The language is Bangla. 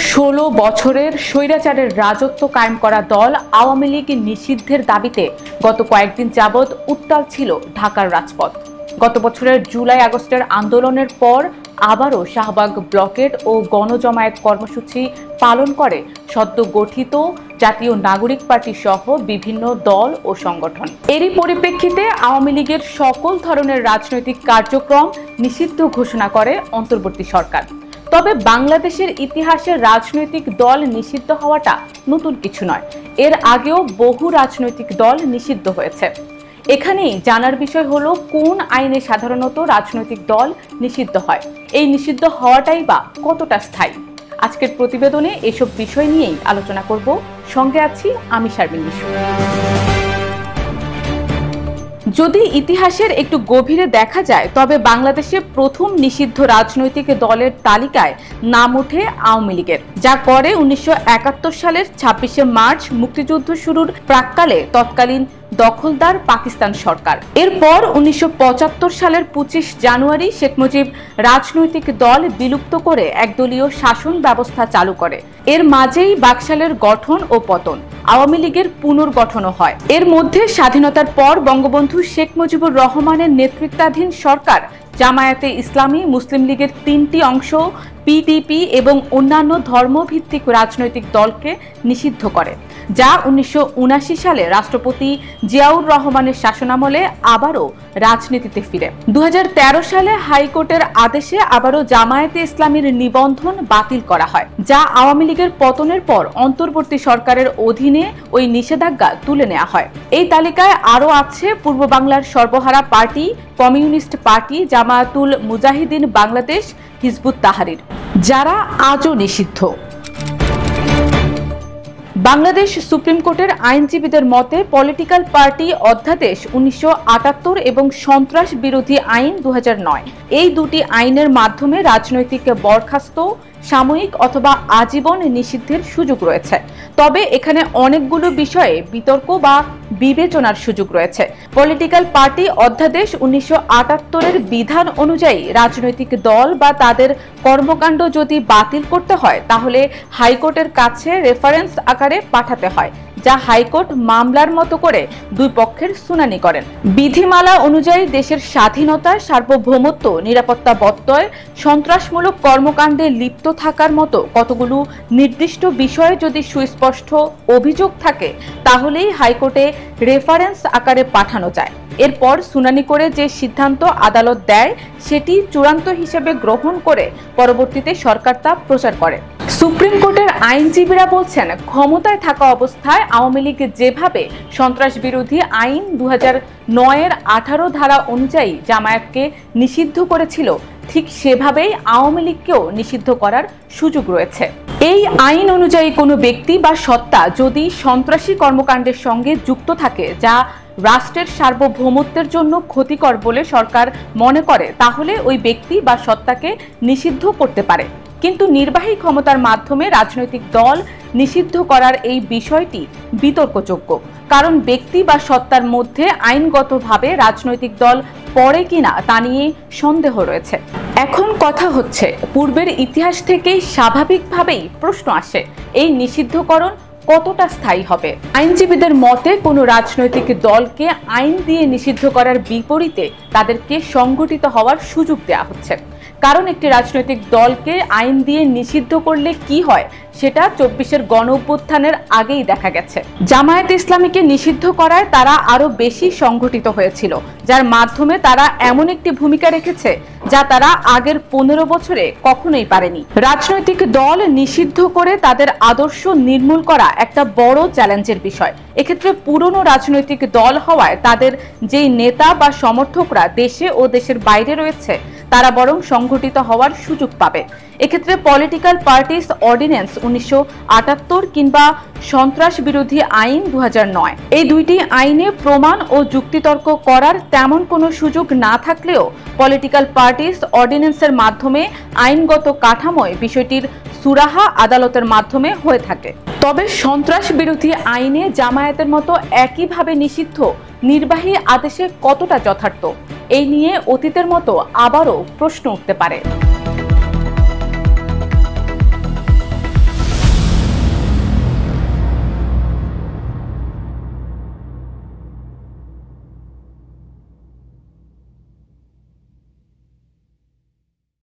16 বছরের স্বৈরাচারের রাজত্ব কায়েম করা দল আওয়ামী লীগ নিষিদ্ধের দাবিতে গত কয়েকদিন যাবৎ উত্তাল ছিল ঢাকার রাজপথ। গত বছরের জুলাই আগস্টের আন্দোলনের পর আবারও শাহবাগ ব্লকেড ও গণজমায়েত কর্মসূচি পালন করে সদ্য গঠিত জাতীয় নাগরিক পার্টি সহ বিভিন্ন দল ও সংগঠন। এরই পরিপ্রেক্ষিতে আওয়ামী লীগের সকল ধরনের রাজনৈতিক কার্যক্রম নিষিদ্ধ ঘোষণা করে অন্তর্বর্তী সরকার। তবে বাংলাদেশের ইতিহাসে রাজনৈতিক দল নিষিদ্ধ হওয়াটা নতুন কিছু নয়, এর আগেও বহু রাজনৈতিক দল নিষিদ্ধ হয়েছে। এখানেই জানার বিষয় হলো কোন আইনে সাধারণত রাজনৈতিক দল নিষিদ্ধ হয়, এই নিষিদ্ধ হওয়াটাই বা কতটা স্থায়ী। আজকের প্রতিবেদনে এসব বিষয় নিয়েই আলোচনা করব। সঙ্গে আছি আমি শারমিন নিশু। যদি ইতিহাসের একটু গভীরে দেখা যায় তবে বাংলাদেশে প্রথম নিষিদ্ধ রাজনৈতিক দলের তালিকায় নাম ওঠে আওয়ামী লীগের, যা করে 1971 সালের 26শে মার্চ মুক্তিযুদ্ধ শুরুর প্রাক্কালে তৎকালীন দখলদার পাকিস্তান সরকার। এরপর 1975 সালের 25 জানুয়ারি শেখ মুজিব রাজনৈতিক দল বিলুপ্ত করে একদলীয় শাসন ব্যবস্থা চালু করে। এর মাঝেই বাকশালের গঠন ও পতন, আওয়ামী লীগের পুনর্গঠনও হয়। এর মধ্যে স্বাধীনতার পর বঙ্গবন্ধু শেখ মুজিবুর রহমানের নেতৃত্বাধীন সরকার জামায়াতে ইসলামী, মুসলিম লীগের 3টি অংশ, পিডিপি এবং অন্যান্য ধর্মভিত্তিক রাজনৈতিক দলকে নিষিদ্ধ করে, যা 1979 সালে রাষ্ট্রপতি জিয়াউর রহমানের শাসনামলে আবারও রাজনীতিতে ফিরে। 2013 সালে হাইকোর্টের আদেশে আবারও জামায়াতে ইসলামীর নিবন্ধন বাতিল করা হয়, যা আওয়ামী লীগের পতনের পর অন্তর্বর্তী সরকারের অধীনে ওই নিষেধাজ্ঞা তুলে নেওয়া হয়। এই তালিকায় আরও আছে পূর্ব বাংলার সর্বহারা পার্টি, কমিউনিস্ট পার্টি, জামায়াতুল মুজাহিদিন বাংলাদেশ, হিজবুত তাহরির, যারা আজও নিষিদ্ধ। বাংলাদেশ সুপ্রিম কোর্টের আইনজীবীদের মতে পলিটিক্যাল পার্টি অধ্যাদেশ 1978 এবং সন্ত্রাস বিরোধী আইন 2009, এই দুটি আইনের মাধ্যমে রাজনৈতিক বরখাস্ত, সাময়িক অথবা আজীবন নিষিদ্ধের সুযোগ রয়েছে। তবে এখানে অনেকগুলো বিষয়ে বিতর্ক বা বিবেচনার সুযোগ রয়েছে। পলিটিক্যাল পার্টি অধ্যাদেশ 1978-এর বিধান অনুযায়ী রাজনৈতিক দল বা তাদের কর্মকাণ্ড যদি বাতিল করতে হয় তাহলে হাইকোর্টের কাছে রেফারেন্স আকারে পাঠাতে হয়, যা হাইকোর্ট মামলার মতো করে দুই পক্ষের শুনানি করেন। বিধিমালা অনুযায়ী দেশের স্বাধীনতা, সার্বভৌমত্ব, নিরাপত্তা ব্যত্যয়, সন্ত্রাসমূলক কর্মকাণ্ডে লিপ্ত থাকার মতো কতগুলো নির্দিষ্ট বিষয়ে যদি সুস্পষ্ট অভিযোগ থাকে তাহলেই হাইকোর্টে রেফারেন্স আকারে পাঠানো যায়। এরপর শুনানি করে যে সিদ্ধান্ত আদালত দেয় সেটি চূড়ান্ত হিসেবে গ্রহণ করে পরবর্তীতে সরকার তা প্রচার করে। সুপ্রিম কোর্টের আইনজীবীরা বলছেন, ক্ষমতায় থাকা অবস্থায় আওয়ামী লীগ যেভাবে সন্ত্রাস বিরোধী আইন 2009-এর 18 ধারা অনুযায়ী জামায়াতকে নিষিদ্ধ করেছিল, ঠিক সেভাবেই আওয়ামী লীগকেও নিষিদ্ধ করার সুযোগ রয়েছে। এই আইন অনুযায়ী কোনো ব্যক্তি বা সত্তা যদি সন্ত্রাসী কর্মকাণ্ডের সঙ্গে যুক্ত থাকে যা রাষ্ট্রের সার্বভৌমত্বের জন্য ক্ষতিকর বলে সরকার মনে করে তাহলে ওই ব্যক্তি বা সত্তাকে নিষিদ্ধ করতে পারে। কিন্তু নির্বাহী ক্ষমতার মাধ্যমে রাজনৈতিক দল নিষিদ্ধ করার এই বিষয়টি বিতর্কযোগ্য, কারণ ব্যক্তি বা সত্তার মধ্যে আইনগতভাবে রাজনৈতিক দল পড়ে কিনা তা নিয়ে সন্দেহ রয়েছে। এখন কথা হচ্ছে, পূর্বের ইতিহাস থেকেই স্বাভাবিকভাবেই প্রশ্ন আসে, এই নিষিদ্ধকরণ কতটা স্থায়ী হবে। আইনজীবীদের মতে কোনো রাজনৈতিক দলকে আইন দিয়ে নিষিদ্ধ করার বিপরীতে তাদেরকে সংগঠিত হওয়ার সুযোগ দেওয়া হচ্ছে, কারণ একটি রাজনৈতিক দলকে আইন দিয়ে নিষিদ্ধ করলে কি হয় সেটা 24-এর গণঅভ্যুত্থানের আগেই দেখা গেছে। জামায়াত ইসলামীকে নিষিদ্ধ করায় তারা আরো বেশি সংগঠিত হয়েছিল, যার মাধ্যমে তারা এমন একটি ভূমিকা রেখেছে যা তারা আগের 15 বছরে কখনোই পারেনি। রাজনৈতিক দল নিষিদ্ধ করে তাদের আদর্শ নির্মূল করা একটা বড় চ্যালেঞ্জের বিষয়। এক্ষেত্রে পুরনো রাজনৈতিক দল হওয়ায় তাদের যেই নেতা বা সমর্থকরা দেশে ও দেশের বাইরে রয়েছে তারা বরং সংগঠিত হওয়ার সুযোগ পাবে। এক্ষেত্রে পলিটিক্যাল পার্টিস অর্ডিন্যান্স 1978 কিংবা সন্ত্রাস বিরোধী আইন 2009, এই দুইটি আইনে প্রমাণ ও যুক্তিতর্ক করার তেমন কোনো সুযোগ না থাকলেও পলিটিক্যাল পার্টিস অর্ডিন্যান্সের মাধ্যমে আইনগত কাঠামোয় বিষয়টির সুরাহা আদালতের মাধ্যমে হয়ে থাকে। তবে সন্ত্রাস বিরোধী আইনে জামায়াতের মতো একইভাবে নিষিদ্ধ নির্বাহী আদেশে কতটা যথার্থ, এই নিয়ে অতীতের মতো আবারও প্রশ্ন উঠতে পারে।